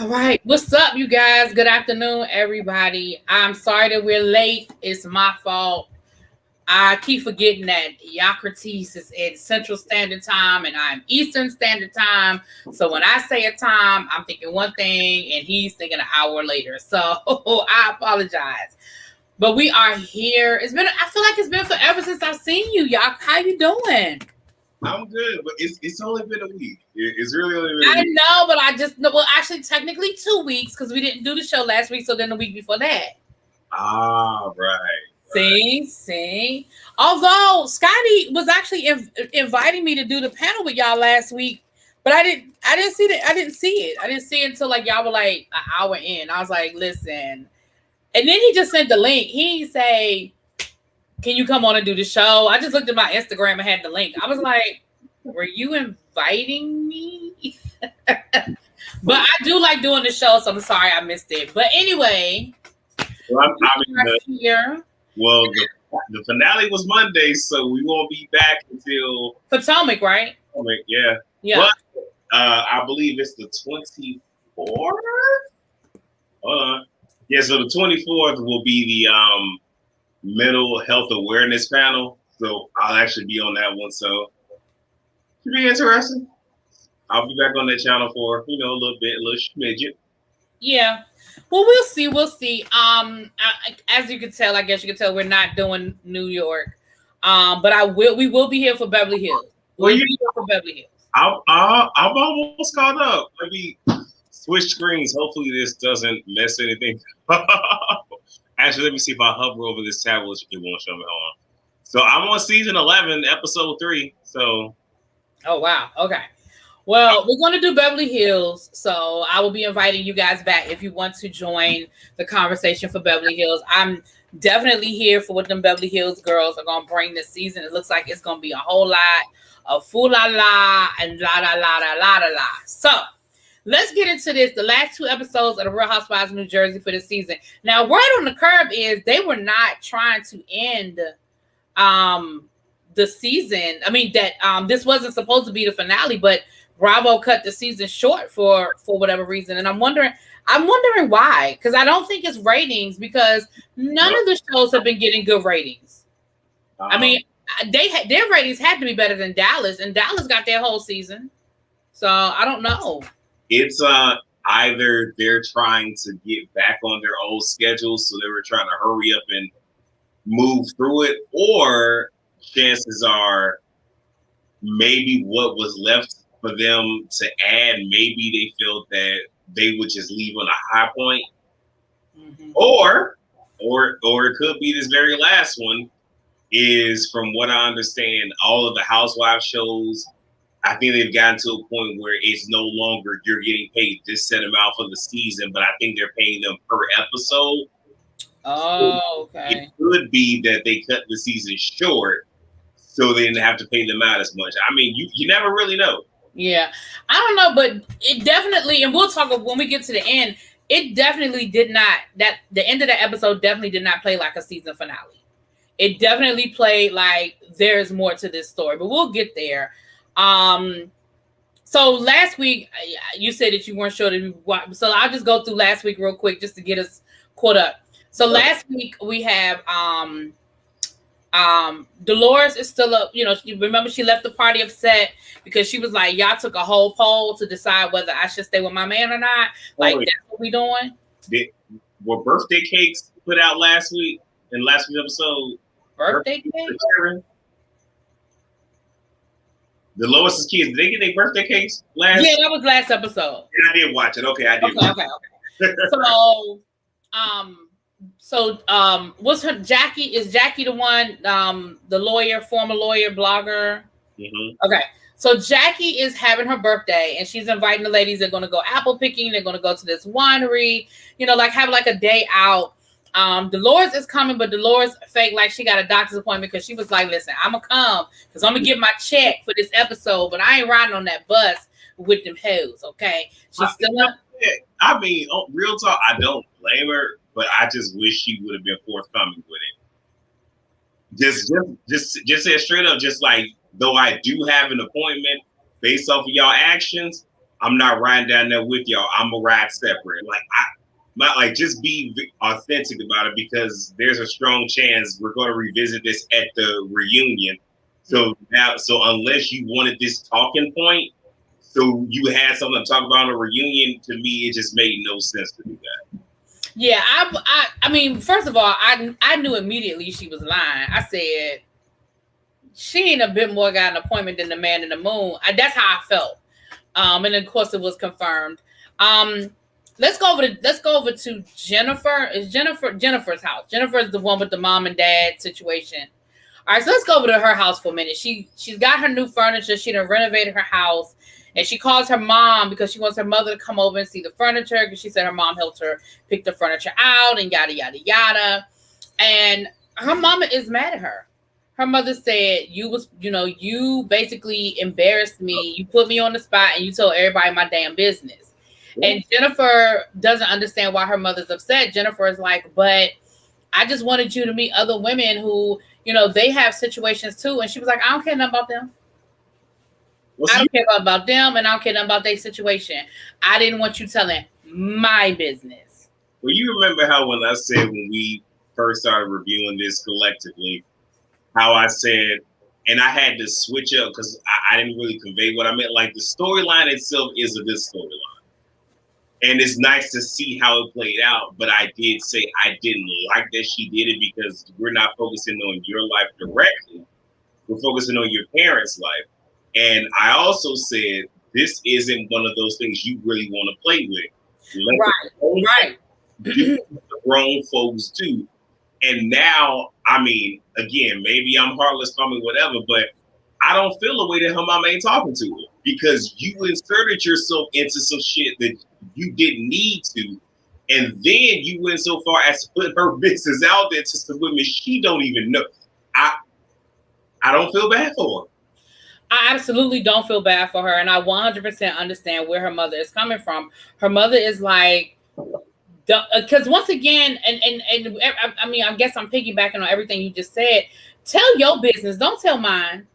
All right. What's up, you guys? Good afternoon, everybody. I'm sorry that we're late. It's my fault. I keep forgetting that Socrates is at Central Standard Time and I'm Eastern Standard Time. So when I say a time, I'm thinking one thing and he's thinking an hour later. So I apologize. But we are here. I feel like it's been forever since I've seen you, y'all. How you doing? I'm good, but it's only been a week. It's really only been a I week. know, but actually, technically 2 weeks because we didn't do the show last week. So then the week before that. Ah, right. See. Although Scotty was actually inviting me to do the panel with y'all last week, but I didn't see it. I didn't see it until like y'all were like an hour in. I was like, listen, and then he just sent the link. He didn't say, "Can you come on and do the show?" I just looked at my Instagram and had the link. I was like, "Were you inviting me?" But I do like doing the show, so I'm sorry I missed it. But anyway, Well, here. Well, the finale was Monday, so we won't be back until Potomac, right? Potomac, yeah. But I believe it's the 24th. Hold on. Yeah, so the 24th will be the mental health awareness panel. So I'll actually be on that one. So it should be interesting. I'll be back on that channel for a little smidget. Yeah. Well, we'll see. As you can tell, I guess you can tell we're not doing New York. But we will be here for Beverly Hills. We'll be here for Beverly Hills. I'm almost caught up. Let me switch screens. Hopefully this doesn't mess anything up. Actually, let me see if I hover over this tablet, it won't show me. Hold on. So I'm on season 11, episode 3. So. Oh, wow. Okay. Well, we're going to do Beverly Hills, so I will be inviting you guys back if you want to join the conversation for Beverly Hills. I'm definitely here for what them Beverly Hills girls are going to bring this season. It looks like it's going to be a whole lot of foo-la-la and la-la-la-la-la-la-la. So let's get into this. The last 2 episodes of The Real Housewives of New Jersey for this season. Now, word on the curb is they were not trying to end the season. I mean, that this wasn't supposed to be the finale, but Bravo cut the season short for whatever reason, and I'm wondering why. Because I don't think it's ratings, because none of the shows have been getting good ratings. I mean, their ratings had to be better than Dallas, and Dallas got their whole season. So I don't know. It's either they're trying to get back on their old schedule, so they were trying to hurry up and move through it, or chances are maybe what was left for them to add, maybe they felt that they would just leave on a high point. Mm-hmm. Or it could be this very last one is, from what I understand, all of the Housewives shows, I think they've gotten to a point where it's no longer you're getting paid this set amount for the season, but I think they're paying them per episode. Oh, okay. It could be that they cut the season short so they didn't have to pay them out as much. I mean, you never really know. Yeah, I don't know, but it definitely, and we'll talk when we get to the end, it definitely did not, the end of the episode definitely did not play like a season finale. It definitely played like there's more to this story, but we'll get there. So last week, you said that you weren't sure so I'll just go through last week real quick just to get us caught up. So last week we have Dolores is still up. Remember she left the party upset because she was like, y'all took a whole poll to decide whether I should stay with my man or not. Like, that's what we doing. Were birthday cakes put out last week in last week's episode? Birthday cakes? The Lois's kids, did they get their birthday cakes last? Yeah, that was last episode. Yeah, I did watch it. Okay, I did. Okay. So, what's her Jackie? Is Jackie the one? The lawyer, former lawyer, blogger. Mm-hmm. Okay, so Jackie is having her birthday, and she's inviting the ladies. They're going to go apple picking. They're going to go to this winery. Have like a day out. Dolores is coming, but Dolores fake like she got a doctor's appointment because she was like, "Listen, I'm gonna come because I'm gonna get my check for this episode, but I ain't riding on that bus with them hoes." Okay, she's still up. I mean, real talk, I don't blame her, but I just wish she would have been forthcoming with it. Just say straight up, just like, though I do have an appointment based off of y'all actions, I'm not riding down there with y'all. I'm gonna ride separate. Just be authentic about it, because there's a strong chance we're going to revisit this at the reunion. So unless you wanted this talking point, so you had something to talk about on a reunion, to me, it just made no sense to do that. Yeah, I mean, first of all, I knew immediately she was lying. I said, she ain't a bit more got an appointment than the man in the moon. That's how I felt. And of course it was confirmed. Let's go over to Jennifer. Is Jennifer's house? Jennifer is the one with the mom and dad situation. All right, so let's go over to her house for a minute. She's got her new furniture. She done renovated her house, and she calls her mom because she wants her mother to come over and see the furniture, because she said her mom helped her pick the furniture out and yada yada yada. And her mama is mad at her. Her mother said, you basically embarrassed me. You put me on the spot and you told everybody my damn business. Yeah. And Jennifer doesn't understand why her mother's upset. Jennifer is like, but I just wanted you to meet other women who, they have situations too. And she was like, I don't care nothing about them. I don't care about them, and I don't care nothing about their situation. I didn't want you telling my business. Well, you remember how when I said, when we first started reviewing this collectively, how I said, and I had to switch up because I didn't really convey what I meant. Like, the storyline itself is a good storyline. And it's nice to see how it played out. But I did say I didn't like that she did it, because we're not focusing on your life directly. We're focusing on your parents' life. And I also said, this isn't one of those things you really want to play with. Right. Do what the grown folks do. And now, I mean, again, maybe I'm heartless, call me whatever, but I don't feel the way that her mama ain't talking to her, because you inserted yourself into some shit that you didn't need to. And then you went so far as to put her business out there to some women she don't even know. I don't feel bad for her. I absolutely don't feel bad for her. And I 100% understand where her mother is coming from. Her mother is like, because once again, and I mean, I guess I'm piggybacking on everything you just said. Tell your business, don't tell mine.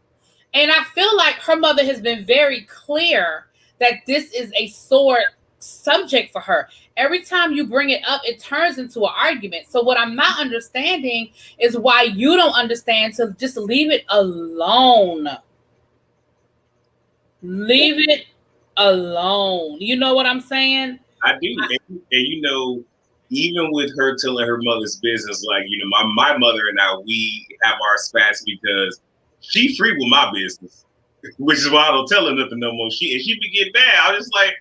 And I feel like her mother has been very clear that this is a sore subject for her. Every time you bring it up, it turns into an argument. So what I'm not understanding is why you don't understand to just leave it alone. Leave it alone. You know what I'm saying? I do. And even with her telling her mother's business, like, my mother and I, we have our spats because she free with my business, which is why I don't tell her nothing no more. If she be get bad, I'm just like,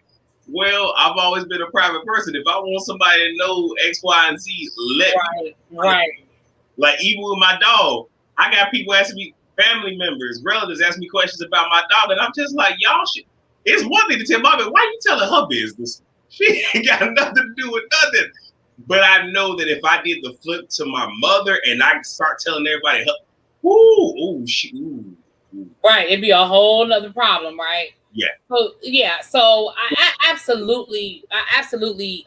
well, I've always been a private person. If I want somebody to know X, Y, and Z, let me. Right. Like, even with my dog, I got people asking me, family members, relatives asking me questions about my dog, and I'm just like, y'all should. It's one thing to tell Bobby, why you telling her business? She ain't got nothing to do with nothing. But I know that if I did the flip to my mother and I start telling everybody, right, it'd be a whole nother problem, right? Yeah. So I absolutely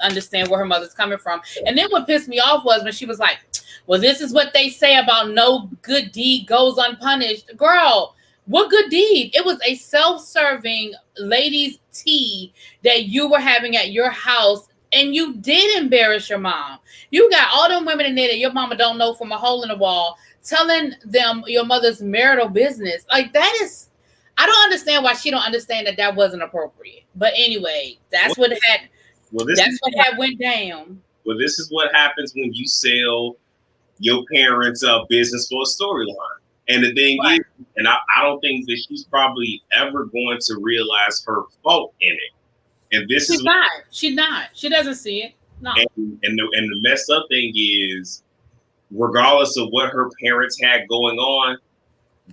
understand where her mother's coming from. And then what pissed me off was when she was like, well, this is what they say about no good deed goes unpunished. Girl, what good deed? It was a self-serving ladies' tea that you were having at your house, and you did embarrass your mom. You got all them women in there that your mama don't know from a hole in the wall, telling them your mother's marital business. Like, that is, I don't understand why she don't understand that wasn't appropriate. But anyway, that's what went down. Well, this is what happens when you sell your parents' business for a storyline. And the thing is, and I don't think that she's probably ever going to realize her fault in it. And this she's not. She's not. She doesn't see it. No. And the messed up thing is, regardless of what her parents had going on,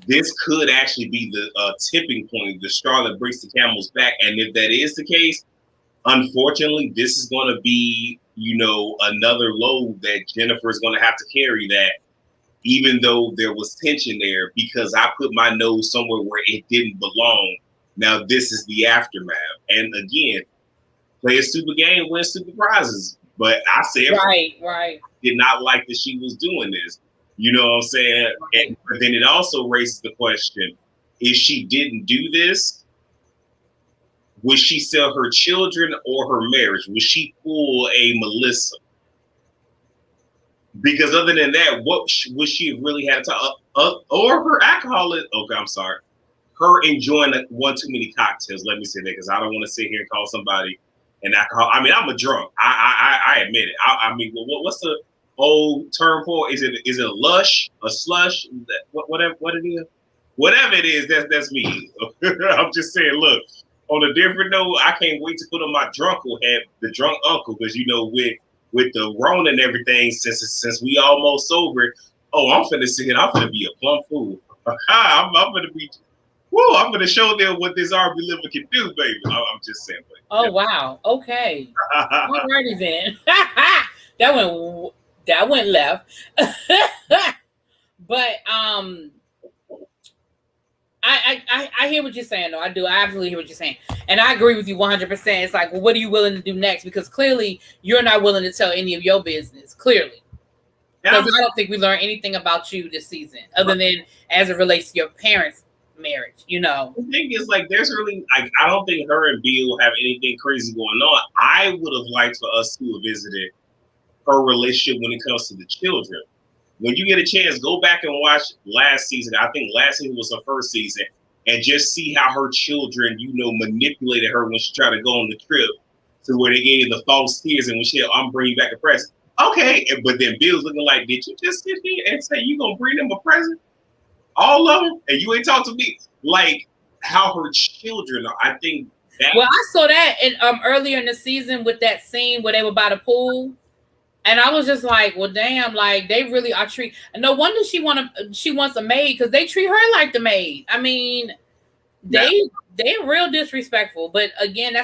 this could actually be the tipping point, the straw that breaks the camel's back. And if that is the case, unfortunately, this is going to be, another load that Jennifer is going to have to carry, that even though there was tension there, because I put my nose somewhere where it didn't belong, now this is the aftermath. And again, play a stupid game, win stupid prizes. But I said, right. Did not like that she was doing this. You know what I'm saying? Right. But then it also raises the question, if she didn't do this, would she sell her children or her marriage? Would she pull a Melissa? Because other than that, what would she have really had to or her alcoholism? Okay, I'm sorry. Her enjoying one too many cocktails. Let me say that because I don't want to sit here and call somebody an alcohol. I mean, I'm a drunk. I admit it. I mean, what's the old term for? Is it a lush, a slush? Whatever it is, that's me. I'm just saying. Look, on a different note, I can't wait to put on my drunkle hat, the drunk uncle, because with the Rona and everything, since we almost sober. Oh, I'm finna sit here. I'm finna be a plump fool. I'm finna be. Woo, I'm going to show them what this RB liver can do, baby. I'm just saying. But, oh, wow. Okay. Alrighty then. that went left. But I hear what you're saying, though. I do. I absolutely hear what you're saying. And I agree with you 100%. It's like, well, what are you willing to do next? Because clearly you're not willing to tell any of your business. Clearly. Because I don't think we learned anything about you this season, other than as it relates to your parents' marriage, you know. The thing is, like, there's really, I don't think her and Bill will have anything crazy going on. I would have liked for us to have visited her relationship when it comes to the children. When you get a chance, go back and watch last season. I think last season was her first season, and just see how her children, manipulated her when she tried to go on the trip to where they gave the false tears, and when she said, I'm bringing back a present. Okay, but then Bill's looking like, did you just sit here and say you gonna bring them a present? All of them, and you ain't talk to me. Like how her children are. I think that. Well, I saw that in earlier in the season with that scene where they were by the pool, and I was just like, well, damn, like they really are treat. No wonder she wants a maid because they treat her like the maid. I mean, they're real disrespectful. But again,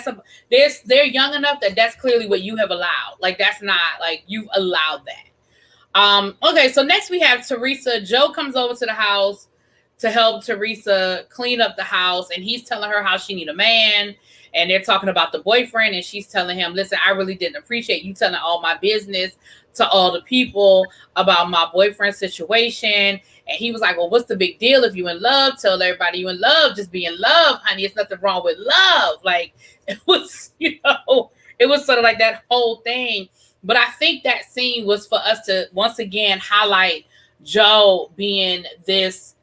they're young enough that that's clearly what you have allowed. Like that's not like you've allowed that. Okay, so next we have Teresa. Joe comes over to the house to help Teresa clean up the house, and he's telling her how she need a man, and they're talking about the boyfriend, and she's telling him, listen, I really didn't appreciate you telling all my business to all the people about my boyfriend's situation. And he was like, well, what's the big deal if you in love? Tell everybody you in love. Just be in love, honey. It's nothing wrong with love. Like, it was, it was sort of like that whole thing. But I think that scene was for us to once again highlight Joe being this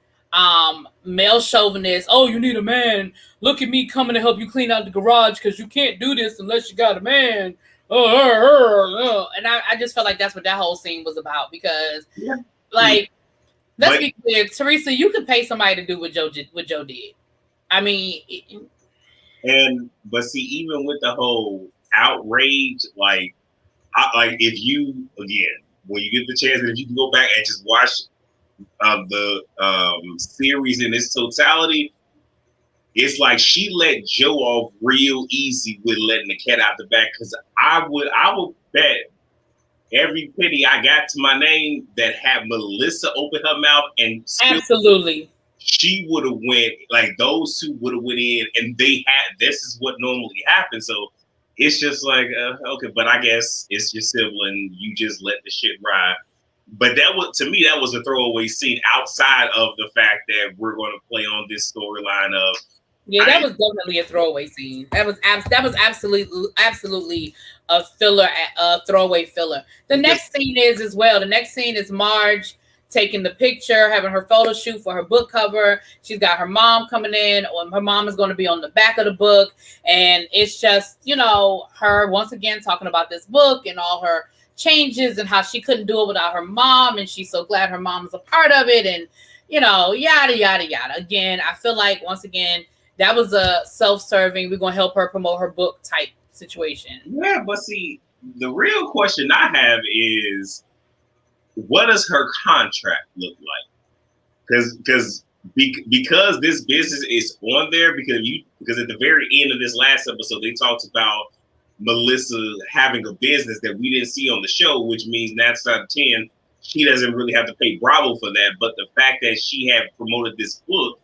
male chauvinist. Oh, you need a man. Look at me coming to help you clean out the garage because you can't do this unless you got a man. And I just felt like that's what that whole scene was about because, let's be clear, Teresa, you could pay somebody to do what Joe did. I mean, but see, even with the whole outrage, like if you again when you get the chance, and if you can go back and just watch the series in its totality, it's like she let Joe off real easy with letting the cat out the bag. Because I would bet every penny I got to my name that had Melissa open her mouth and absolutely she would have went, like those two would have went in, and they had, this is what normally happens. So it's just like, okay, but I guess it's your sibling. You just let the shit ride. But that was, to me, that was a throwaway scene outside of the fact that we're going to play on this storyline of. Yeah, that was definitely a throwaway scene. That was absolutely a filler, a throwaway filler. The next scene is as well. The next scene is Marge taking the picture, having her photo shoot for her book cover. She's got her mom coming in, or her mom is going to be on the back of the book. And it's just, her once again talking about this book and all her changes and how she couldn't do it without her mom. And she's so glad her mom is a part of it. And, yada, yada, yada. Again, I feel like, once again, that was a self-serving, we're going to help her promote her book type situation. Yeah, but see, the real question I have is, what does her contract look like? Because this business is on there, because at the very end of this last episode, they talked about Melissa having a business that we didn't see on the show, which means 9 out of 10, she doesn't really have to pay Bravo for that. But the fact that she had promoted this book,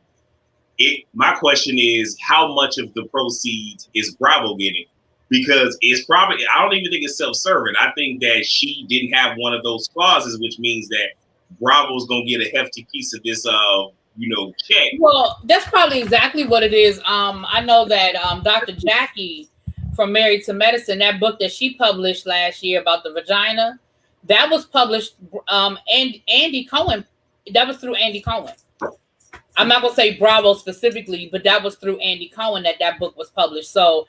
my question is, how much of the proceeds is Bravo getting? Because it's probably, I don't even think it's self-serving. I think that she didn't have one of those clauses, which means that Bravo's going to get a hefty piece of this check. Well, that's probably exactly what it is. I know that Dr. Jackie from Married to Medicine, that book that she published last year about the vagina, that was published. And Andy Cohen, that was through Andy Cohen. I'm not gonna say Bravo specifically, but that was through Andy Cohen that book was published. So,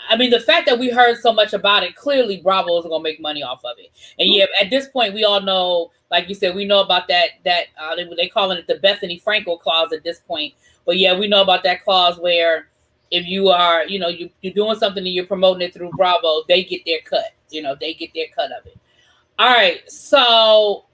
I mean, the fact that we heard so much about it, clearly Bravo is gonna make money off of it. And yeah, at this point, we all know, like you said, we know about that they calling it the Bethany Frankel clause at this point. But yeah, we know about that clause where if you are, you're doing something and you're promoting it through Bravo, they get their cut. They get their cut of it. All right, so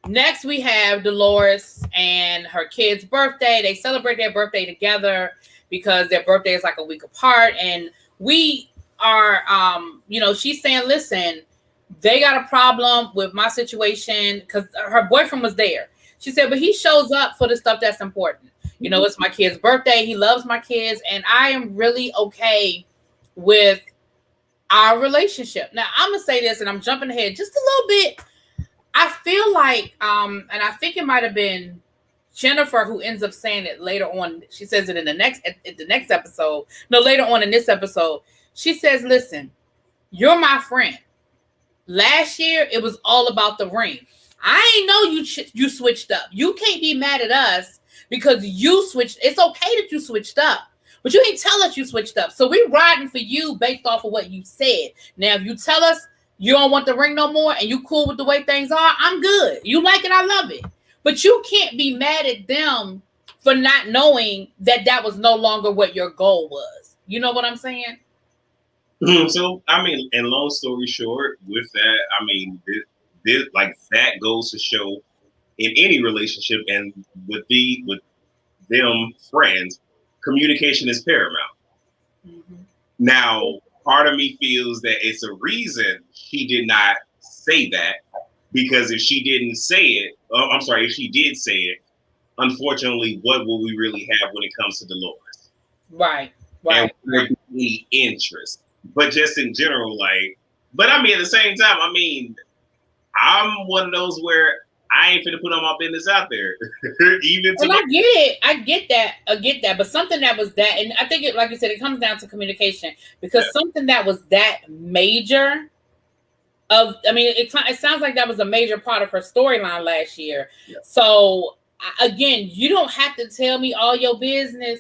next we have Dolores and her kid's birthday. They celebrate their birthday together because their birthday is like a week apart. And we are, she's saying, listen, they got a problem with my situation because her boyfriend was there. She said, but he shows up for the stuff that's important. It's my kid's birthday. He loves my kids. And I am really okay with our relationship. Now, I'm going to say this, and I'm jumping ahead just a little bit. I feel like, and I think it might have been Jennifer who ends up saying it later on. She says it in the next episode. No, later on in this episode. She says, listen, you're my friend. Last year, it was all about the ring. I ain't know you switched up. You can't be mad at us because you switched. It's okay that you switched up, but you ain't tell us you switched up. So we're riding for you based off of what you said. Now, if you tell us you don't want the ring no more and you cool with the way things are, I'm good. You like it, I love it. But you can't be mad at them for not knowing that was no longer what your goal was. You know what I'm saying? So, I mean, and long story short, with that, I mean, this like that goes to show in any relationship and with them friends, communication is paramount. Mm-hmm. Now, part of me feels that it's a reason she did not say that, because if she didn't say it, if she did say it, unfortunately, what will we really have when it comes to Dolores? Right. And the interest. But just in general, but I mean, at the same time, I mean, I'm one of those where I ain't finna put all my business out there. And I get it. I get that. But something that was that, and I think like you said, it comes down to communication, because something that was that major it sounds like that was a major part of her storyline last year. Yeah. So again, you don't have to tell me all your business.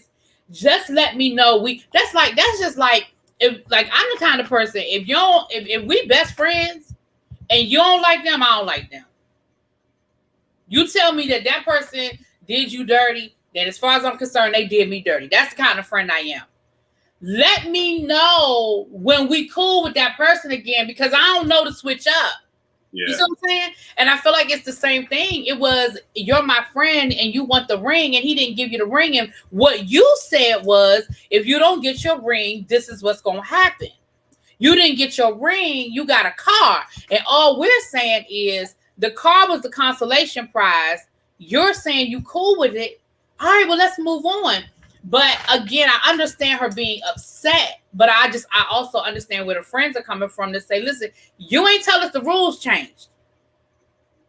Just let me know. That's just like, if I'm the kind of person, if we best friends and you don't like them, I don't like them. You tell me that person did you dirty, then as far as I'm concerned, they did me dirty. That's the kind of friend I am. Let me know when we cool with that person again, because I don't know to switch up. Yeah. You see what I'm saying? And I feel like it's the same thing. It was, you're my friend and you want the ring and he didn't give you the ring. And what you said was, if you don't get your ring, this is what's going to happen. You didn't get your ring, you got a car. And all we're saying is the car was the consolation prize. You're saying you cool with it. All right, well, let's move on. But again, I understand her being upset, but I also understand where the friends are coming from to say, listen, you ain't tell us the rules changed.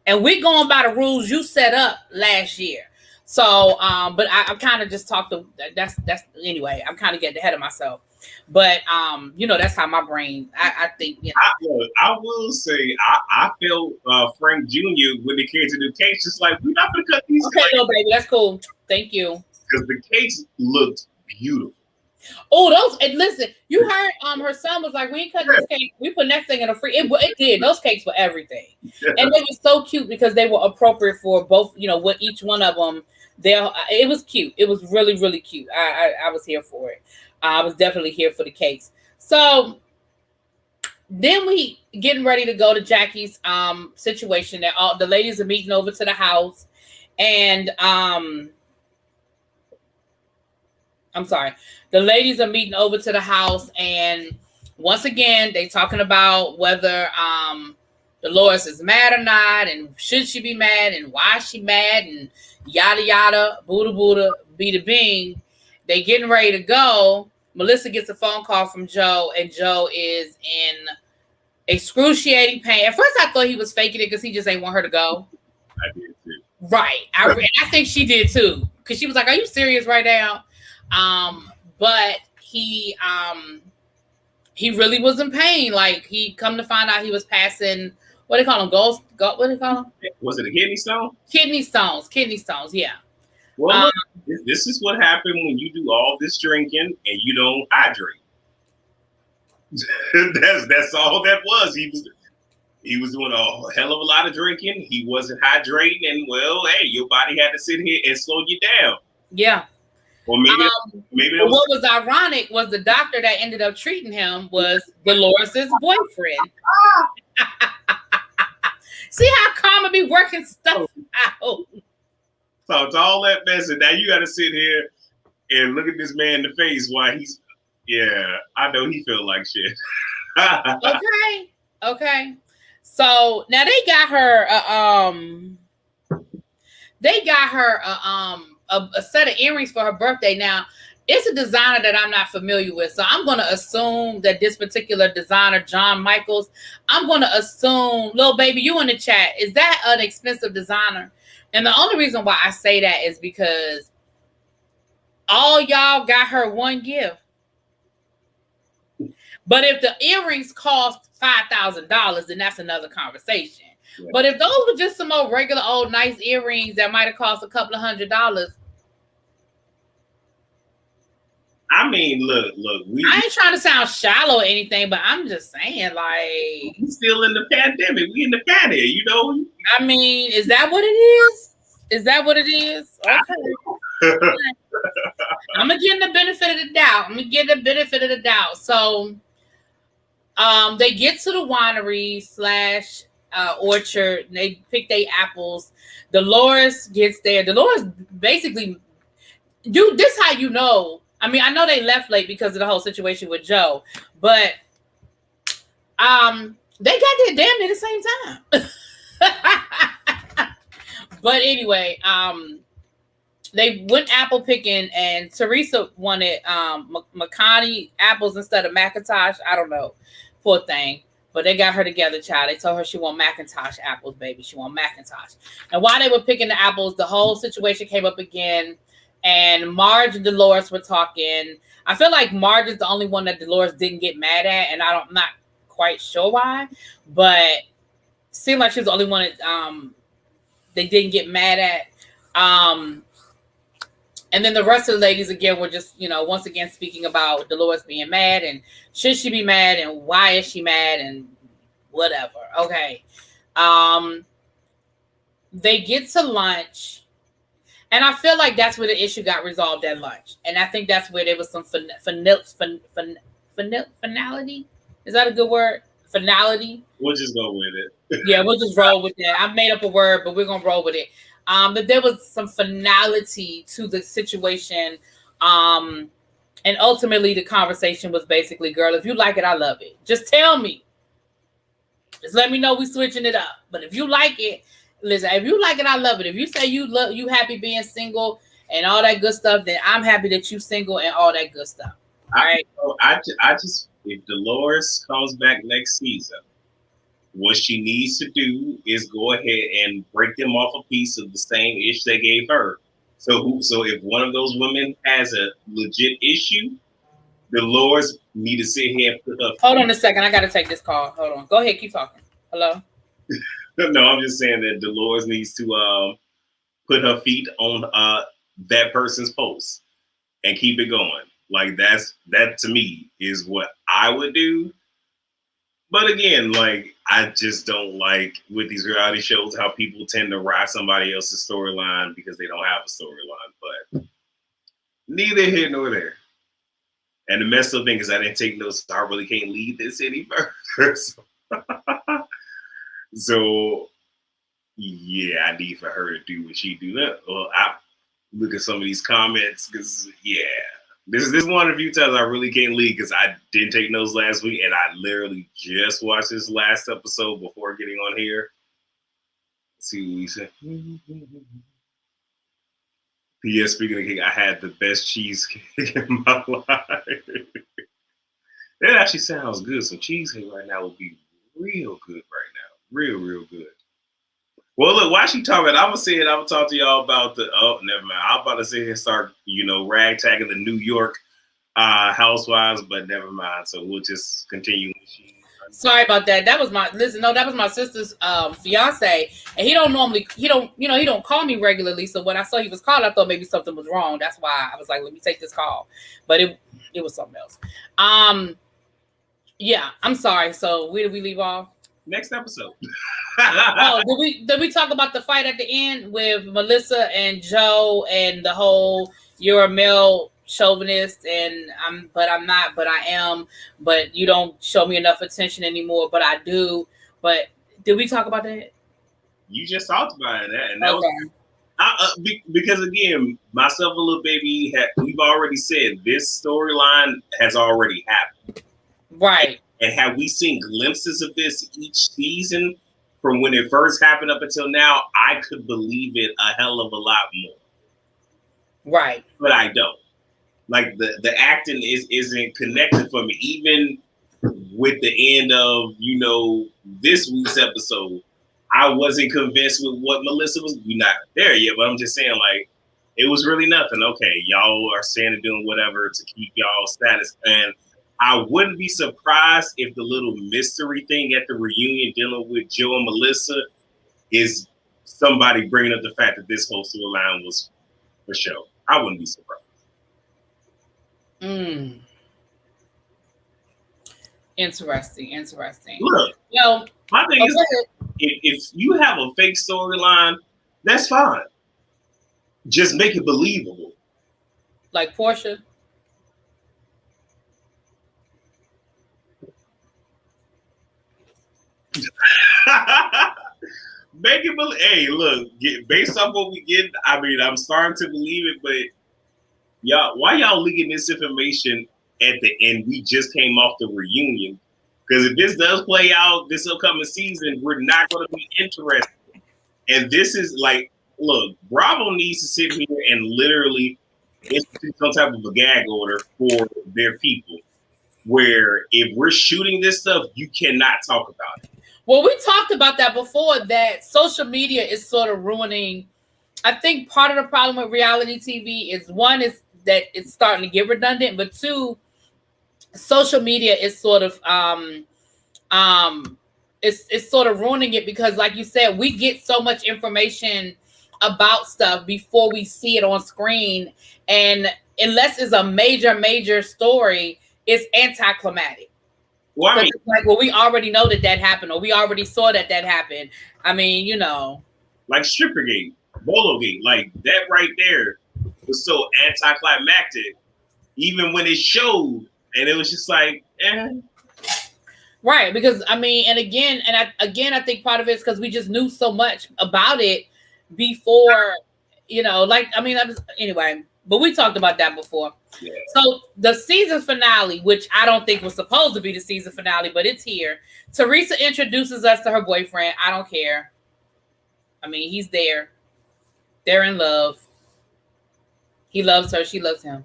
And we're going by the rules you set up last year. So, but I kind of just talked to, that's anyway, I'm kind of getting ahead of myself. But, that's how my brain, I think, I will say, I feel Frank Jr. when it came to the case, just like, we're not going to cut these. Okay, no, baby, that's cool. Thank you. Because the cakes looked beautiful. Oh, and listen, you heard her son was like, we ain't cut this cake, we put that thing in a free. It did. Those cakes were everything. Yeah. And they were so cute because they were appropriate for both, what each one of them. It was cute. It was really, really cute. I was here for it. I was definitely here for the cakes. So then we getting ready to go to Jackie's situation. That all the ladies are meeting over to the house, and I'm sorry. The ladies are meeting over to the house, and once again, they talking about whether Dolores is mad or not, and should she be mad, and why she mad, and yada yada, Buddha Buddha, bada bing. They getting ready to go. Melissa gets a phone call from Joe, and Joe is in excruciating pain. At first, I thought he was faking it because he just ain't want her to go. I did too. Right. I think she did too. Because she was like, "Are you serious right now?" But he really was in pain. Like, he come to find out he was passing, what do they call them? What do they call them? Was it a kidney stone? Kidney stones. Kidney stones, yeah. Well, look, this is what happened when you do all this drinking and you don't hydrate. That's all that was. He was doing a hell of a lot of drinking. He wasn't hydrating, and well, hey, your body had to sit here and slow you down. Yeah. Or maybe what was ironic was the doctor that ended up treating him was Dolores's boyfriend. See how Karma be working stuff out. So it's all that mess, and now you got to sit here and look at this man in the face while he's, yeah, I know he feel like shit. Okay. So now they got her a set of earrings for her birthday. Now, it's a designer that I'm not familiar with, so I'm going to assume that this particular designer, John Michaels, I'm going to assume, little baby, you in the chat, is that an expensive designer? And the only reason why I say that is because all y'all got her one gift. But if the earrings cost $5,000, then that's another conversation. Yeah. But if those were just some old regular old nice earrings that might have cost a couple of $100s. I mean, look. I ain't trying to sound shallow or anything, but I'm just saying, like, we still in the pandemic. We in the panic, you know. I mean, is that what it is? Is that what it is? Okay. I'm gonna give the benefit of the doubt. So, they get to the winery / orchard. And they pick their apples. Dolores gets there. Dolores basically, this how you know. I mean, I know they left late because of the whole situation with Joe, but they got there damn near the same time. But anyway, they went apple picking, and Teresa wanted Makani apples instead of McIntosh. I don't know, poor thing. But they got her together, child. They told her she want McIntosh apples, baby. She want McIntosh. And while they were picking the apples, the whole situation came up again. And Marge and Dolores were talking. I feel like Marge is the only one that Dolores didn't get mad at, and I'm not quite sure why. But it seemed like she was the only one that they didn't get mad at. And then the rest of the ladies, again, were just, once again speaking about Dolores being mad, and should she be mad, and why is she mad, and whatever. Okay. They get to lunch. And I feel like that's where the issue got resolved at lunch. And I think that's where there was some finality. Is that a good word? Finality? We'll just go with it. Yeah, we'll just roll with that. I made up a word, but we're going to roll with it. But there was some finality to the situation. And ultimately, the conversation was basically, girl, if you like it, I love it. Just tell me. Just let me know we switching it up. But if you like it, listen, if you like it, I love it. If you say you happy being single and all that good stuff, then I'm happy that you single and all that good stuff. All right. I just, if Dolores comes back next season, what she needs to do is go ahead and break them off a piece of the same ish they gave her. So if one of those women has a legit issue, Dolores need to sit here and put up. Hold on a second. I got to take this call. Hold on. Go ahead. Keep talking. Hello. No, I'm just saying that Dolores needs to put her feet on that person's post and keep it going. Like that to me is what I would do. But again, like, I just don't like with these reality shows how people tend to ride somebody else's storyline because they don't have a storyline. But neither here nor there. And the messed up thing is I didn't take notes, so I really can't lead this any further. So, yeah, I need for her to do what she do. Well, I look at some of these comments because, yeah, this is one of the few times I really can't lead because I didn't take notes last week, and I literally just watched this last episode before getting on here. Let's see what we said. P.S. Speaking of cake, I had the best cheesecake in my life. That actually sounds good. Some cheesecake right now would be real good right now. Real good. Well, look, while she talking, I'm gonna talk to y'all about the. Oh, never mind. I'm about to sit here and start, ragtagging the New York Housewives, but never mind. So we'll just continue. Sorry about that. That was my sister's fiance, and he don't call me regularly. So when I saw he was called, I thought maybe something was wrong. That's why I was like, let me take this call, but it was something else. Yeah, I'm sorry. So where did we leave off? Next episode. Did we talk about the fight at the end with Melissa and Joe and the whole you're a male chauvinist and I'm not, but I am, but you don't show me enough attention anymore, but I do. But did we talk about that? You just talked about that, and that was because again, myself and Little Baby, we've already said this storyline has already happened, right? And have we seen glimpses of this each season from when it first happened up until now? I could believe it a hell of a lot more, right? But I don't. Like the acting isn't connected for me, even with the end of this week's episode. I wasn't convinced with what Melissa was. We're not there yet, but I'm just saying, like, it was really nothing. Okay, y'all are saying and doing whatever to keep y'all status, and I wouldn't be surprised if the little mystery thing at the reunion dealing with Joe and Melissa is somebody bringing up the fact that this whole storyline was for show. I wouldn't be surprised. Interesting. Look, my thing is, if you have a fake storyline, that's fine. Just make it believable. Like Portia. Make it believe. Hey, look, based on what we get, I mean, I'm starting to believe it, but y'all, why y'all leaking this information at the end? We just came off the reunion. Because if this does play out this upcoming season, we're not going to be interested. And this is like, look, Bravo needs to sit here and literally institute some type of a gag order for their people, where if we're shooting this stuff, you cannot talk about it. Well, we talked about that before, that social media is sort of ruining. I think part of the problem with reality TV is, one, is that it's starting to get redundant, but two, social media is sort of it's sort of ruining it, because like you said, we get so much information about stuff before we see it on screen, and unless it's a major story, it's anticlimactic. Well, I mean, it's like, well, we already know that happened, or we already saw that happened. I mean, like Strippergate, Bologate, like that right there was so anticlimactic, even when it showed, and it was just like, Right, because I mean, and I think part of it is because we just knew so much about it before, anyway. But we talked about that before. Yeah. So the season finale, which I don't think was supposed to be the season finale, but it's here. Teresa introduces us to her boyfriend. I don't care. I mean, he's there. They're in love. He loves her. She loves him.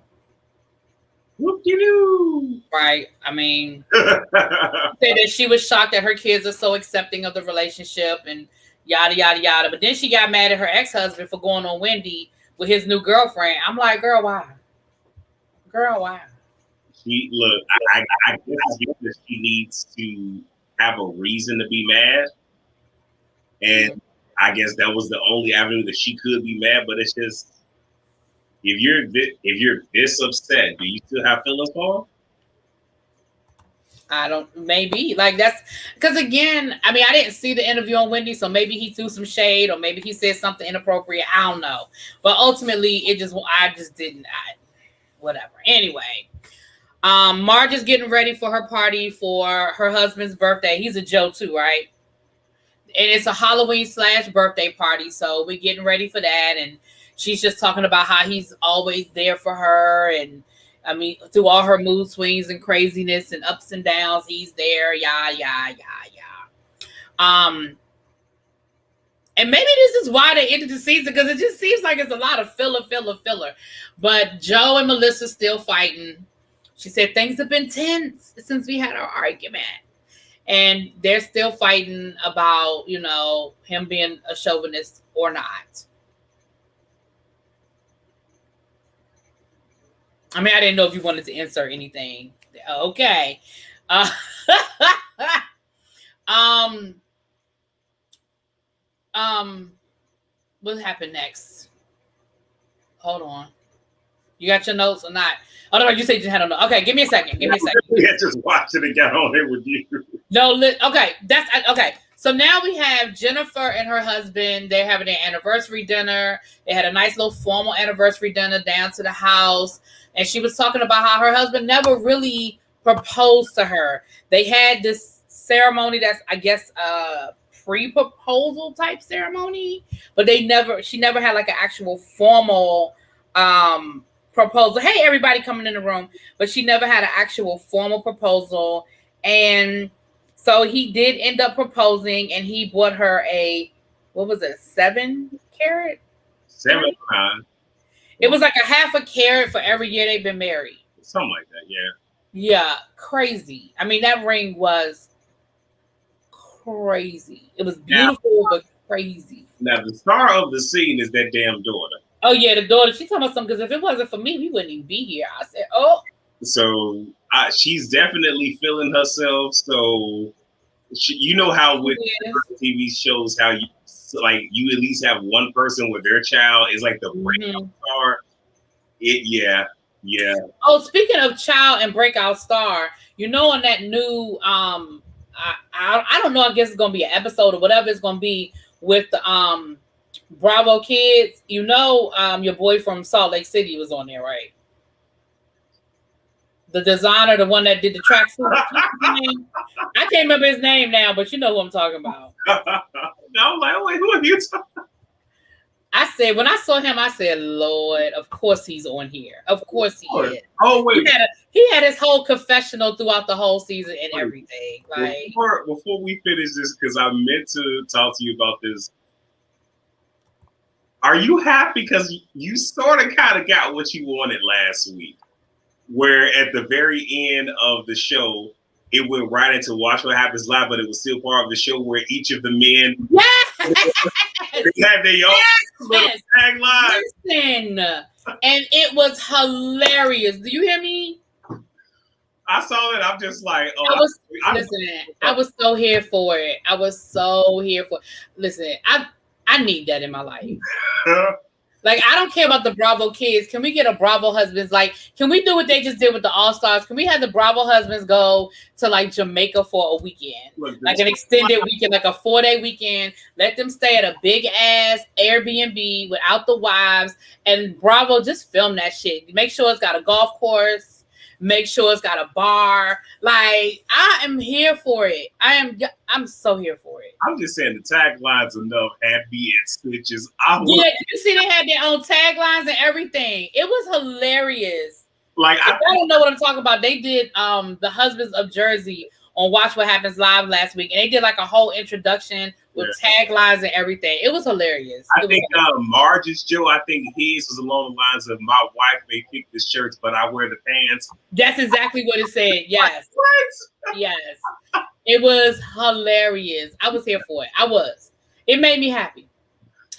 Whoop-de-doo. Right. I mean, said that she was shocked that her kids are so accepting of the relationship and yada, yada, yada. But then she got mad at her ex-husband for going on Wendy with his new girlfriend. I'm like, girl, why? Girl, why? I guess that she needs to have a reason to be mad. And I guess that was the only avenue that she could be mad. But it's just, if you're this upset, do you still have feelings for him? I don't, maybe. Like, that's because, again, I mean, I didn't see the interview on Wendy, so maybe he threw some shade, or maybe he said something inappropriate. I don't know. But ultimately, I just didn't. Whatever. Anyway, Marge is getting ready for her party for her husband's birthday. He's a Joe too, right? And it's a Halloween/birthday party, so we're getting ready for that. And she's just talking about how he's always there for her, and I mean, through all her mood swings and craziness and ups and downs, he's there. Yeah. And maybe this is why they ended the season, because it just seems like it's a lot of filler. But Joe and Melissa still fighting. She said things have been tense since we had our argument. and they're still fighting about, him being a chauvinist or not. I mean, I didn't know if you wanted to insert anything. Okay. What happened next? Hold on. You got your notes or not? Oh no, you said you had a note. Okay, give me a second. Yeah, just watched it and got on it with you. No, okay, that's okay. So now we have Jennifer and her husband. They're having their anniversary dinner. They had a nice little formal anniversary dinner down to the house, and she was talking about how her husband never really proposed to her. They had this ceremony that's, I guess, pre-proposal type ceremony, but she never had like an actual formal proposal. Hey, everybody coming in the room, but she never had an actual formal proposal. And so he did end up proposing, and he bought her a, what was it, 7 carat? 7. It was like a half a carat for every year they've been married. Something like that, yeah. Yeah, crazy. I mean, that ring was crazy. It was beautiful, but crazy. Now, the star of the scene is that damn daughter. Oh, yeah, the daughter. She's talking about something, because if it wasn't for me, we wouldn't even be here. I said, oh. So she's definitely feeling herself. So you know how with TV shows, how you at least have one person with their child is like the breakout star. Yeah. Oh, speaking of child and breakout star, on that new I don't know, I guess it's gonna be an episode or whatever it's gonna be with the Bravo kids. Your boy from Salt Lake City was on there, right? The designer, the one that did the tracksuit. I can't remember his name now, but you know who I'm talking about. I was like, wait, who are you talking about? I said, when I saw him, I said, Lord, of course he's on here. Of course he is. Oh, wait. He had his whole confessional throughout the whole season and everything. Like, before we finish this, because I meant to talk to you about this. Are you happy? Because you sort of kind of got what you wanted last week, where at the very end of the show, it went right into Watch What Happens Live, but it was still part of the show where each of the men they had their own little tagline. Listen, and it was hilarious. Do you hear me? I saw it. I'm just like, I was so here for it. I was so here for it. Listen, I need that in my life. Like, I don't care about the Bravo kids. Can we get a Bravo husbands? Like, can we do what they just did with the All-Stars? Can we have the Bravo husbands go to, like, Jamaica for a weekend? Like, an extended weekend, like a 4-day weekend. Let them stay at a big-ass Airbnb without the wives. And Bravo, just film that shit. Make sure it's got a golf course. Make sure it's got a bar. Like, I am here for it. I'm so here for it. I'm just saying the taglines enough happy and stitches. Did you see they had their own taglines and everything? It was hilarious. Like, I don't know what I'm talking about. They did the Husbands of Jersey on Watch What Happens Live last week, and they did like a whole introduction with taglines and everything. It was hilarious. I think Marge's Joe, I think his was along the lines of, my wife may pick the shirts, but I wear the pants. That's exactly what it said. Yes. What? Yes. It was hilarious. I was here for it. I was. It made me happy.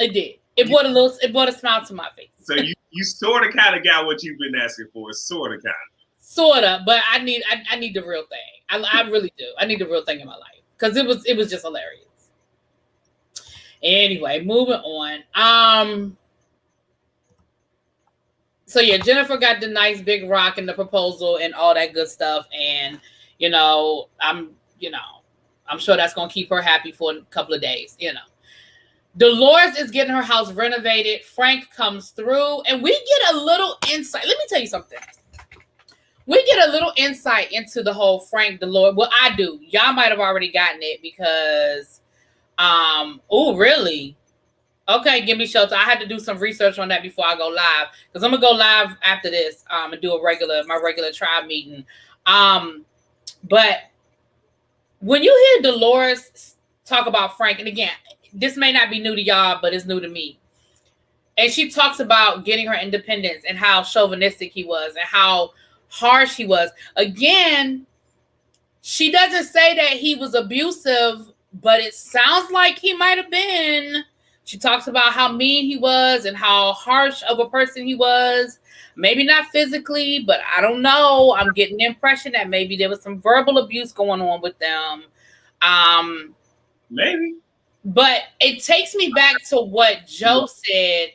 It did. It brought a smile to my face. So you sort of kind of got what you've been asking for, sort of kind of. Sort of, but I need the real thing. I really do. I need the real thing in my life, because it was just hilarious. Anyway, moving on. So yeah, Jennifer got the nice big rock and the proposal and all that good stuff, and I'm sure that's gonna keep her happy for a couple of days. Dolores is getting her house renovated. Frank comes through, and we get a little insight. Let me tell you something. We get a little insight into the whole Frank Dolores. Well, I do. Y'all might have already gotten it because, oh, really? Okay, give me shelter. I had to do some research on that before I go live, because I'm gonna go live after this and do my regular tribe meeting. But when you hear Dolores talk about Frank, and again, this may not be new to y'all, but it's new to me. And she talks about getting her independence and how chauvinistic he was and how harsh he was. Again, She doesn't say that he was abusive, but it sounds like he might have been. She talks about how mean he was and how harsh of a person he was. Maybe not physically, but I don't know. I'm getting the impression that maybe there was some verbal abuse going on with them. Maybe. But it takes me back to what Joe said.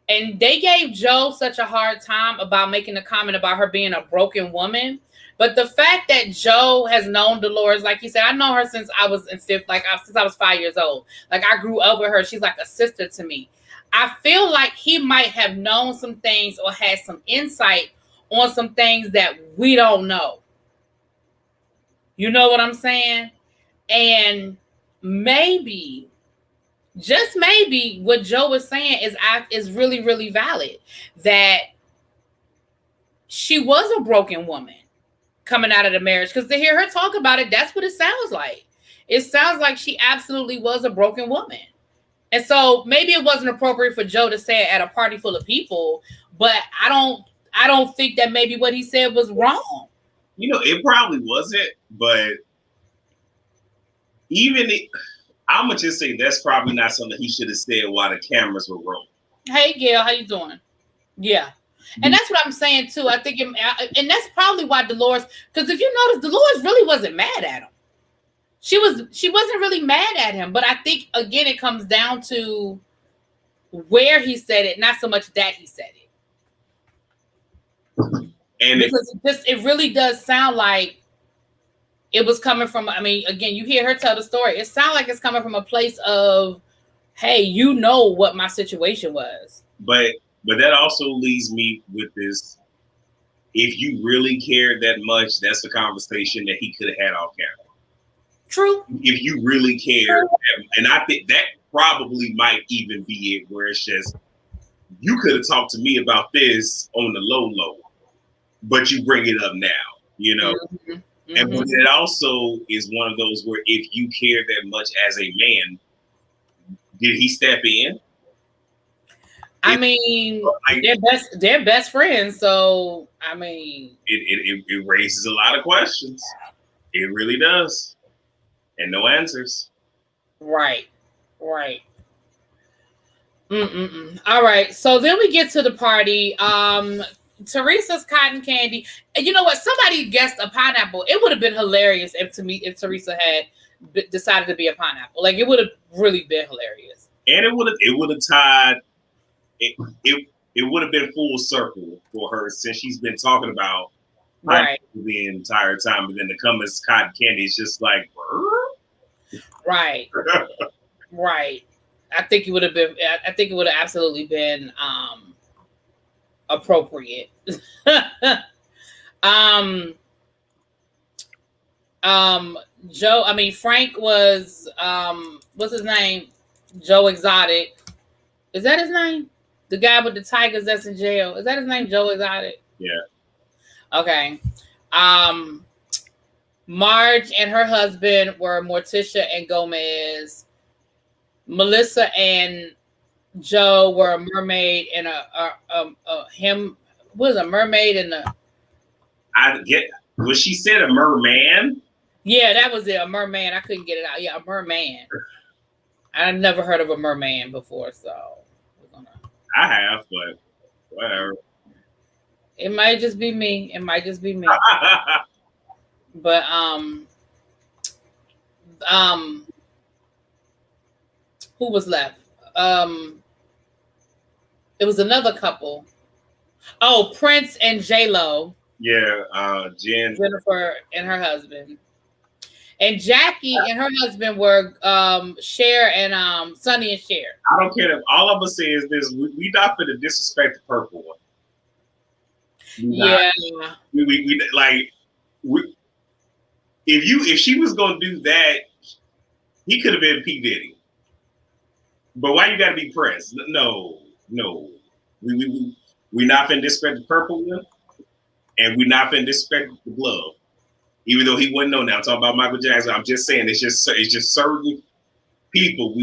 And they gave Joe such a hard time about making a comment about her being a broken woman. But the fact that Joe has known Dolores, like you said, I know her since I was in fifth, since I was 5 years old. Like I grew up with her. She's like a sister to me. I feel like he might have known some things or had some insight on some things that we don't know. You know what I'm saying? And maybe, just maybe, what Joe was saying is really, really valid. That she was a broken woman coming out of the marriage. Because to hear her talk about it, that's what it sounds like. It sounds like she absolutely was a broken woman. And so maybe it wasn't appropriate for Joe to say it at a party full of people, but I don't think that maybe what he said was wrong. You know, it probably wasn't, but I'm gonna just say that's probably not something he should have said while the cameras were rolling. Hey, Gail, how you doing? Yeah. And that's what I'm saying too. I think, and that's probably why Dolores, because if you notice, Dolores really wasn't mad at him. She wasn't really mad at him. But I think again, it comes down to where he said it, not so much that he said it. And because it really does sound like it was coming from. I mean, again, you hear her tell the story. It sounds like it's coming from a place of, hey, you know what my situation was. But that also leaves me with this. If you really cared that much, that's the conversation that he could have had off camera. True. If you really cared, and I think that probably might even be it, where it's just, you could have talked to me about this on the low, but you bring it up now, you know? Mm-hmm. Mm-hmm. And but it also is one of those where if you care that much as a man, did he step in? I mean, they're best friends, so I mean, it raises a lot of questions. It really does, and no answers. Right. All right, so then we get to the party. Teresa's cotton candy, and you know what? Somebody guessed a pineapple. It would have been hilarious if Teresa had decided to be a pineapple. Like it would have really been hilarious, and it would have tied. It would have been full circle for her since she's been talking about the entire time, but then to come as cotton candy, it's just like, right. I think it would have absolutely been appropriate. Frank was what's his name? Joe Exotic. Is that his name? The guy with the tigers that's in jail. Is that his name? Joe Exotic? Yeah. Okay. Marge and her husband were Morticia and Gomez. Melissa and Joe were a mermaid and a mermaid and a. Was she said a merman? Yeah, that was it. A merman. I couldn't get it out. Yeah, a merman. I've never heard of a merman before, so. I have, but whatever. It might just be me. But who was left? It was another couple. Oh, Prince and J-Lo. Yeah, Jennifer and her husband. And Jackie and her husband were Cher and Sonny and Cher. I don't care. All I'm gonna say is this: we not for the disrespect the purple one. If she was gonna do that, he could have been P. Diddy. But why you gotta be Prince? No. We not finna disrespect the purple one, and we not finna disrespect the glove. Even though he wouldn't know now, I'm talking about Michael Jackson. I'm just saying it's just certain people.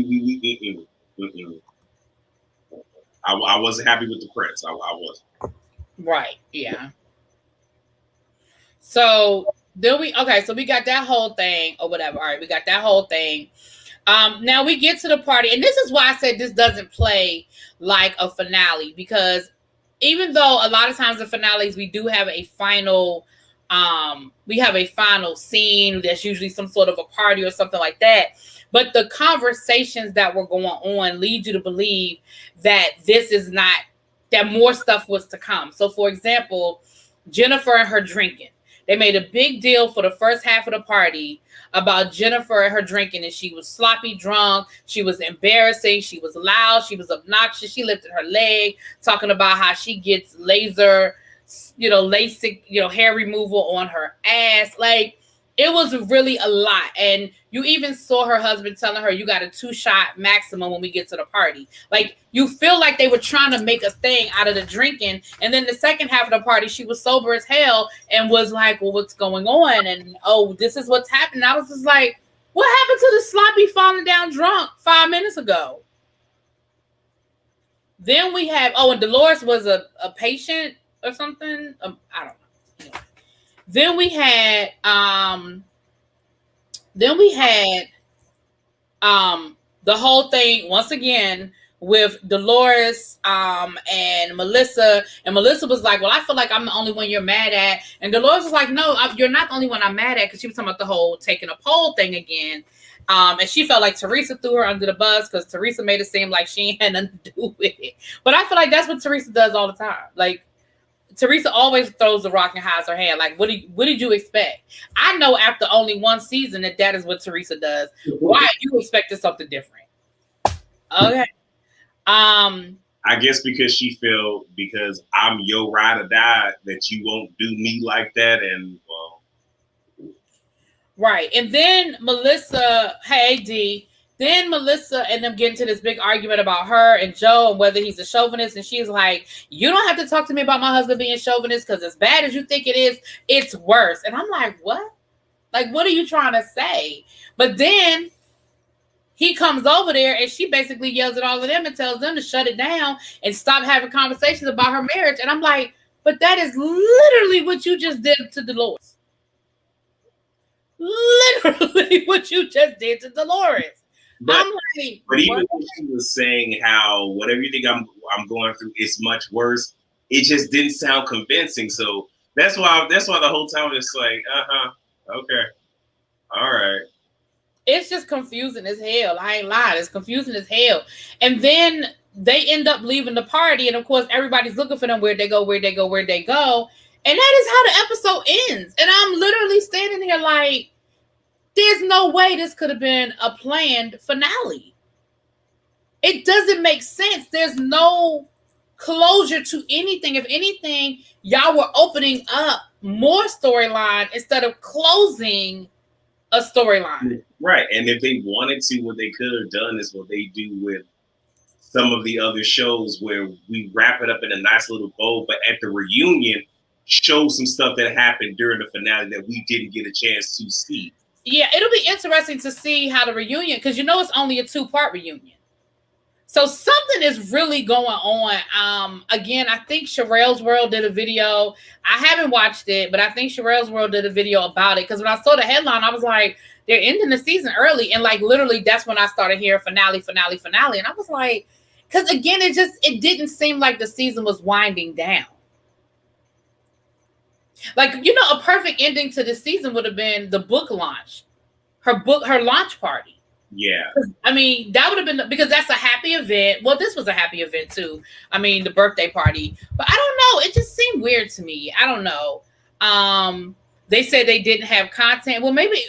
I wasn't happy with the Prince. I wasn't. Right. Yeah. So So we got that whole thing or whatever. All right, we got that whole thing. Now we get to the party, and this is why I said this doesn't play like a finale, because even though a lot of times in finales we do have a final, we have a final scene that's usually some sort of a party or something like that. But the conversations that were going on lead you to believe that this is not, that more stuff was to come. So, for example, Jennifer and her drinking. They made a big deal for the first half of the party about Jennifer and her drinking, and she was sloppy drunk. She was embarrassing. She was loud. She was obnoxious. She lifted her leg, talking about how she gets laser, LASIK, hair removal on her ass. Like, it was really a lot. And you even saw her husband telling her, you got a 2-shot maximum when we get to the party. Like, you feel like they were trying to make a thing out of the drinking. And then the second half of the party, she was sober as hell and was like, well, what's going on? And, oh, this is what's happening. I was just like, what happened to the sloppy falling down drunk 5 minutes ago? Then we have, and Dolores was a patient or something. I don't know. Anyway. Then we had the whole thing once again with Dolores and Melissa. And Melissa was like, well, I feel like I'm the only one you're mad at. And Dolores was like, no, you're not the only one I'm mad at, because she was talking about the whole taking a poll thing again. And she felt like Teresa threw her under the bus because Teresa made it seem like she ain't had nothing to do with it. But I feel like that's what Teresa does all the time. Like, Teresa always throws the rock and hides her hand. Like, what did you expect? I know after only one season that is what Teresa does. Why you expected something different? Okay. I guess because she felt, because I'm your ride or die, that you won't do me like that, and well. Right. And then Melissa, hey D. Then Melissa and them get into this big argument about her and Joe and whether he's a chauvinist. And she's like, you don't have to talk to me about my husband being chauvinist, because as bad as you think it is, it's worse. And I'm like, what? Like, what are you trying to say? But then he comes over there and she basically yells at all of them and tells them to shut it down and stop having conversations about her marriage. And I'm like, but that is literally what you just did to Dolores. Literally what you just did to Dolores. But even when she was saying how whatever you think I'm going through is much worse, it just didn't sound convincing. So that's why the whole time it's like, okay, all right. It's just confusing as hell. I ain't lying. It's confusing as hell. And then they end up leaving the party, and of course everybody's looking for them. Where'd they go? And that is how the episode ends. And I'm literally standing here like, there's no way this could have been a planned finale. It doesn't make sense. There's no closure to anything. If anything, y'all were opening up more storyline instead of closing a storyline. Right. And if they wanted to, what they could have done is what they do with some of the other shows, where we wrap it up in a nice little bow, but at the reunion, show some stuff that happened during the finale that we didn't get a chance to see. Yeah, it'll be interesting to see how the reunion, because it's only a 2-part reunion. So something is really going on. Again, I think Sherelle's World did a video. I haven't watched it, but I think Sherelle's World did a video about it. Because when I saw the headline, I was like, they're ending the season early. And like literally that's when I started hearing finale. And I was like, because again, it didn't seem like the season was winding down. Like, a perfect ending to this season would have been the book launch, her launch party. Yeah. I mean, that would have been, because that's a happy event. Well, this was a happy event too. I mean, the birthday party. But I don't know. It just seemed weird to me. I don't know. They said they didn't have content. Well, maybe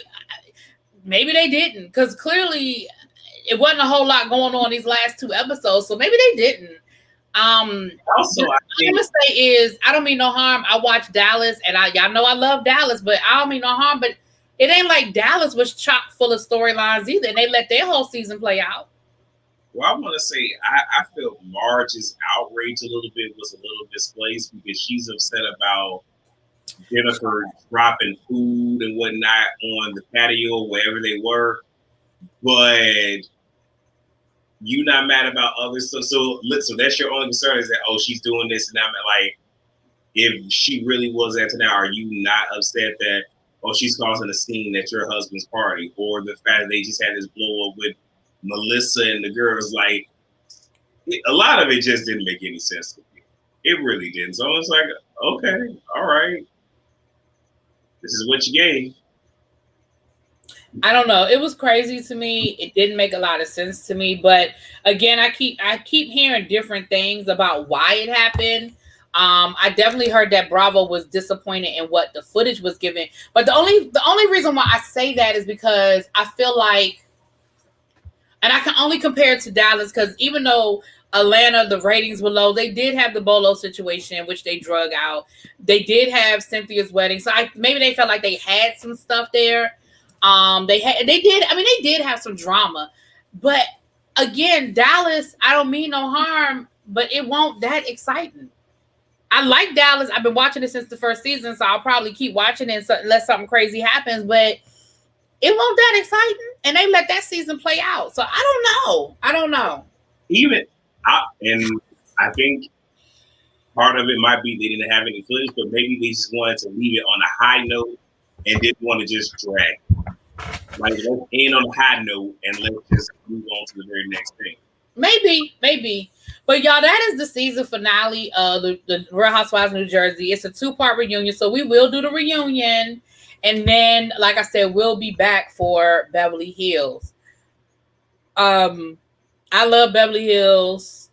they didn't, because clearly it wasn't a whole lot going on these last 2 episodes. So maybe they didn't. Also, what I'm gonna say is, I don't mean no harm. I watched Dallas, and y'all know I love Dallas, but I don't mean no harm. But it ain't like Dallas was chock full of storylines either, and they let their whole season play out. Well, I want to say I felt Marge's outrage a little bit was a little misplaced, because she's upset about Jennifer dropping food and whatnot on the patio, wherever they were, but you not mad about others. So that's your only concern, is that, she's doing this, and I'm like, if she really was that now, are you not upset that oh, she's causing a scene at your husband's party, or the fact that they just had this blow up with Melissa and the girls. Like, a lot of it just didn't make any sense to me. It really didn't. So I was like, okay, all right, this is what you gave. I don't know. It was crazy to me. It didn't make a lot of sense to me. But again, I keep hearing different things about why it happened. I definitely heard that Bravo was disappointed in what the footage was given. But the only reason why I say that is because I feel like, and I can only compare it to Dallas, because even though Atlanta, the ratings were low, they did have the Bolo situation, which they drug out. They did have Cynthia's wedding. So maybe they felt like they had some stuff there. They did have some drama, but again, Dallas, I don't mean no harm, but it won't that exciting. I like Dallas. I've been watching it since the first season, so I'll probably keep watching it unless something crazy happens, but it won't that exciting. And they let that season play out. So I don't know. I think part of it might be they didn't have any footage, but maybe they just wanted to leave it on a high note and didn't want to just drag. Like, let's end on a high note and let's just move on to the very next thing. Maybe. But y'all, that is the season finale of the Real Housewives of New Jersey. It's a 2-part reunion, so we will do the reunion. And then, like I said, we'll be back for Beverly Hills. I love Beverly Hills.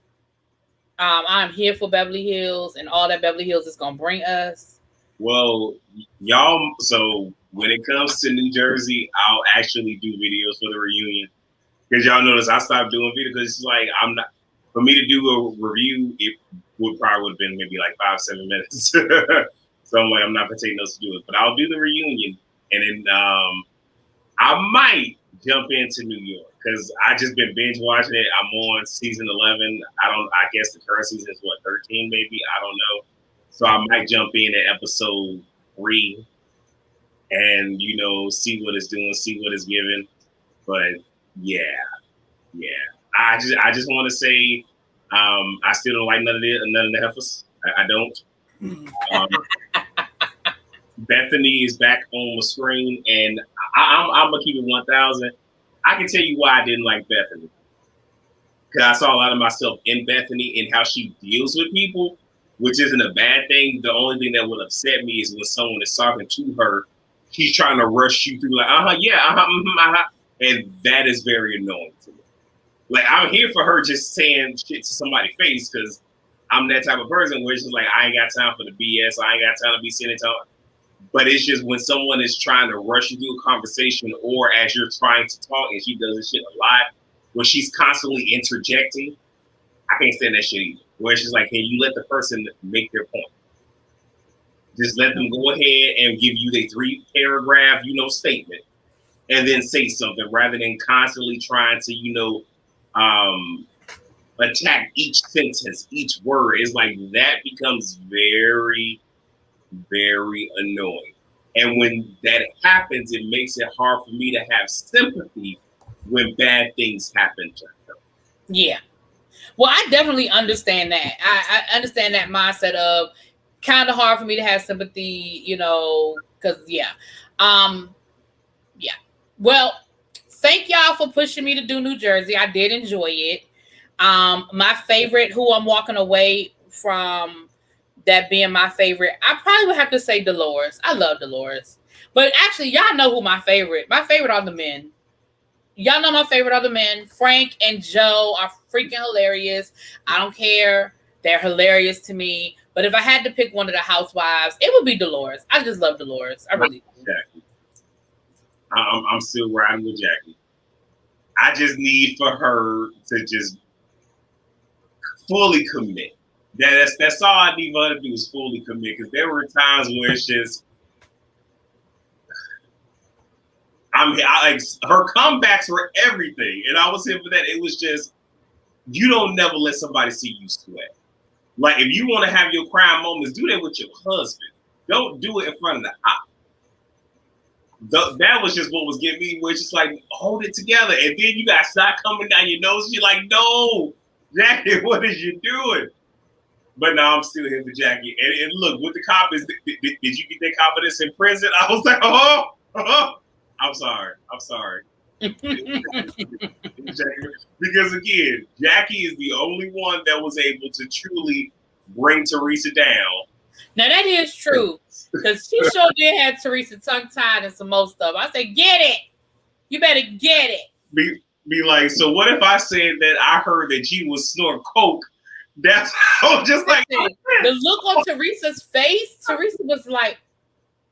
I'm here for Beverly Hills and all that Beverly Hills is going to bring us. Well, y'all, so when it comes to New Jersey, I'll actually do videos for the reunion. Because y'all notice I stopped doing videos because it's like, for me to do a review, it would have been maybe like 5-7 minutes. So I'm like, I'm not going to take notes to do it. But I'll do the reunion. And then I might jump into New York because I just been binge watching it. I'm on season 11. I guess the current season is 13 maybe? I don't know. So I might jump in at episode 3 and, see what it's doing, see what it's giving. But yeah. I just want to say I still don't like none of the heifers. I don't. Bethany is back on the screen, and I'm gonna keep it 1,000. I can tell you why I didn't like Bethany, because I saw a lot of myself in Bethany and how she deals with people, which isn't a bad thing. The only thing that would upset me is when someone is talking to her, she's trying to rush you through, like, and that is very annoying to me. Like, I'm here for her just saying shit to somebody's face, because I'm that type of person where it's just like, I ain't got time for the BS, I ain't got time to be sitting talking. But it's just when someone is trying to rush you through a conversation, or as you're trying to talk, and she does this shit a lot, where she's constantly interjecting, I can't stand that shit either. Where she's like, hey, you let the person make their point. Just let them go ahead and give you the 3-paragraph, statement, and then say something, rather than constantly trying to, attack each sentence, each word. It's like that becomes very, very annoying. And when that happens, it makes it hard for me to have sympathy when bad things happen to her. Yeah. Well, I definitely understand that. I understand that mindset of kind of hard for me to have sympathy, because yeah. Well, thank y'all for pushing me to do New Jersey. I did enjoy it. My favorite, who I'm walking away from that being my favorite, I probably would have to say Dolores. I love Dolores. But actually, y'all know who my favorite are the men. Y'all know my favorite are the men. Frank and Joe are freaking hilarious. I don't care. They're hilarious to me. But if I had to pick one of the housewives, it would be Dolores. I just love Dolores. I really do. Jackie. I'm still riding with Jackie. I just need for her to just fully commit. That's all I need for her to do is fully commit. Because there were times where it's just, her comebacks were everything, and I was here for that. It was just, you don't never let somebody see you sweat. Like, if you want to have your crying moments, do that with your husband. Don't do it in front of the op. That was just what was getting me, where it's just like, hold it together, and then you got snot coming down your nose. You're like, no, Jackie, what is you doing? But now I'm still here for Jackie. And look, with the comments, did you get that confidence in prison? I was like, I'm sorry. Because again, Jackie is the only one that was able to truly bring Teresa down. Now that is true, because she sure did have Teresa tongue tied and some more stuff. I said, get it. You better get it. Be like, so what if I said that I heard that you was snorting coke? That's just like the look on Teresa's face. Teresa was like,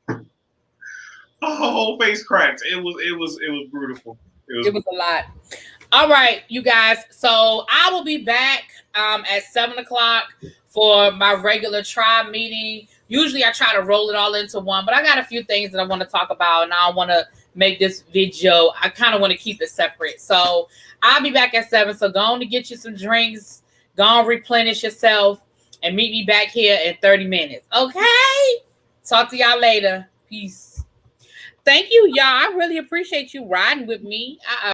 her whole face cracked. It was beautiful. It was a lot. All right, you guys. So I will be back at 7:00 for my regular tribe meeting. Usually I try to roll it all into one, but I got a few things that I want to talk about, and I want to make this video. I kind of want to keep it separate. So I'll be back at 7. So go on to get you some drinks. Go on, replenish yourself, and meet me back here in 30 minutes. Okay? Talk to y'all later. Peace. Thank you, y'all. I really appreciate you riding with me.